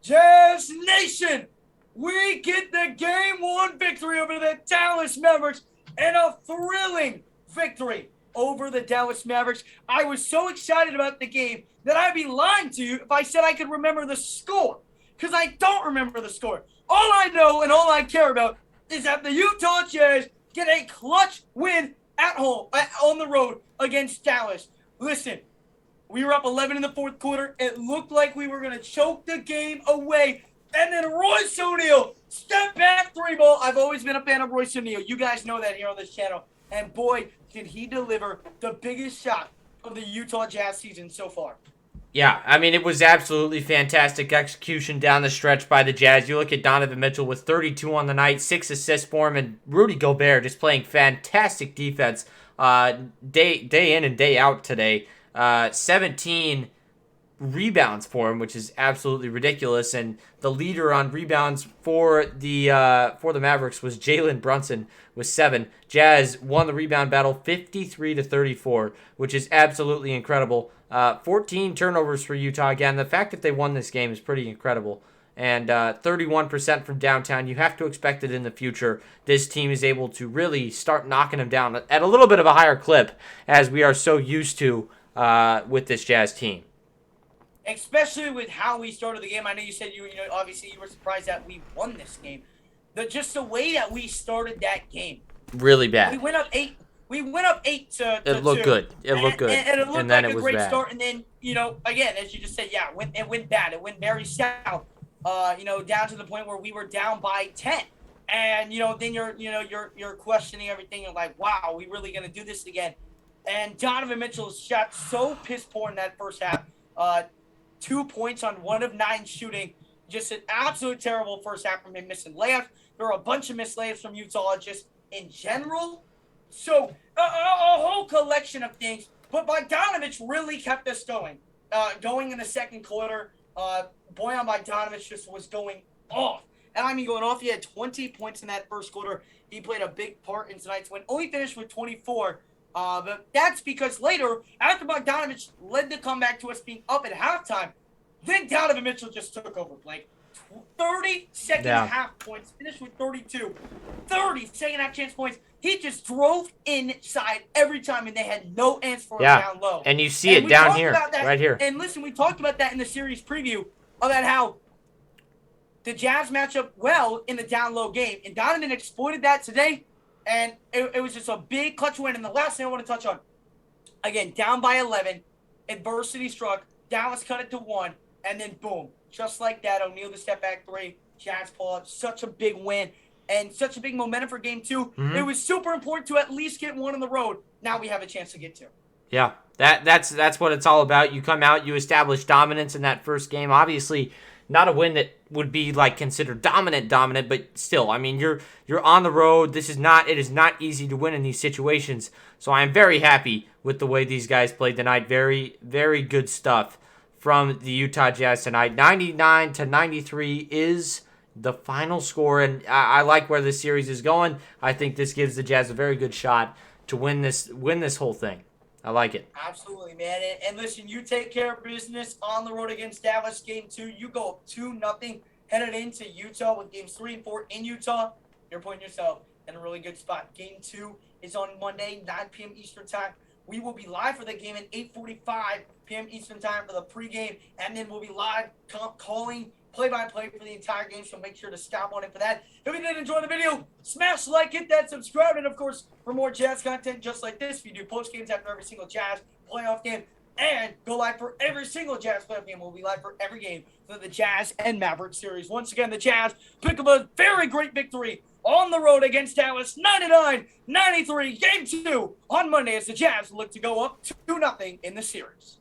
Jazz Nation, we get the Game 1 victory over the Dallas Mavericks and a thrilling victory over the Dallas Mavericks. I was so excited about the game that I'd be lying to you if I said I could remember the score, because I don't remember the score. All I know and all I care about is that the Utah Jazz get a clutch win at home, on the road against Dallas. Listen, we were up 11 in the fourth quarter. It looked like we were going to choke the game away. And then Royce O'Neal, step back three ball. I've always been a fan of Royce O'Neal. You guys know that here on this channel. And boy, did he deliver the biggest shot of the Utah Jazz season so far. Yeah, I mean, it was absolutely fantastic execution down the stretch by the Jazz. You look at Donovan Mitchell with 32 on the night, 6 assists for him, and Rudy Gobert just playing fantastic defense day in and day out today. 17 rebounds for him, which is absolutely ridiculous. And the leader on rebounds for the Mavericks was Jalen Brunson with 7. Jazz won the rebound battle 53-34, which is absolutely incredible. 14 turnovers for Utah. Again, the fact that they won this game is pretty incredible. And 31% from downtown. You have to expect that in the future, this team is able to really start knocking them down at a little bit of a higher clip, as we are so used to with this Jazz team. Especially with how we started the game. I know you said you know, obviously you were surprised that we won this game. Just the way that we started that game. Really bad. We went up 8. We went up 8 to It looked 2. Good. It looked good. And it looked and then like it a was great bad. start. And then, you know, again, as you just said, yeah, it went bad. It went very south. You know, down to the point where we were down by 10. And, you know, then you're questioning everything. You're like, wow, are we really going to do this again? And Donovan Mitchell shot so piss poor in that first half. 2 points on 1 of 9 shooting. Just an absolute terrible first half from him, missing layups. There were a bunch of missed layups from Utah just in general. So a whole collection of things. But Bogdanovich really kept us going. Going in the second quarter, Bojan Bogdanovich just was going off. And I mean going off. He had 20 points in that first quarter. He played a big part in tonight's win. Only finished with 24. But that's because later, after Bogdanovich led the comeback to us being up at halftime, then Donovan Mitchell just took over, Blake. 30 second half points, finished with 32. 30 second half chance points. He just drove inside every time, and they had no answer for him down low. And you see it down here, right here. And listen, we talked about that in the series preview about how the Jazz match up well in the down low game, and Donovan exploited that today. And it was just a big clutch win. And the last thing I want to touch on, again, down by 11, adversity struck, Dallas cut it to 1, and then boom, just like that, O'Neal the step back 3, Jazz pull up, such a big win, and such a big momentum for game 2. Mm-hmm. It was super important to at least get 1 on the road. Now we have a chance to get 2. Yeah, that's what it's all about. You come out, you establish dominance in that first game. Obviously, not a win that would be like considered dominant, but still, I mean, you're on the road. It is not easy to win in these situations. So I am very happy with the way these guys played tonight. Very, very good stuff from the Utah Jazz tonight. 99-93 is the final score, and I like where this series is going. I think this gives the Jazz a very good shot to win this whole thing. I like it. Absolutely, man. And listen, you take care of business on the road against Dallas. Game 2, you go up 2-0, headed into Utah with games 3 and 4 in Utah. You're putting yourself in a really good spot. Game 2 is on Monday, 9 p.m. Eastern Time. We will be live for the game at 8:45 p.m. Eastern Time for the pregame, and then we'll be live calling play-by-play for the entire game, so make sure to stop on it for that. If you did enjoy the video, smash like, hit that subscribe, and of course, for more Jazz content just like this, we do post-games after every single Jazz playoff game, and go live for every single Jazz playoff game. We'll be live for every game for the Jazz and Mavericks series. Once again, the Jazz pick up a very great victory on the road against Dallas, 99-93, Game 2 on Monday as the Jazz look to go up 2-0 in the series.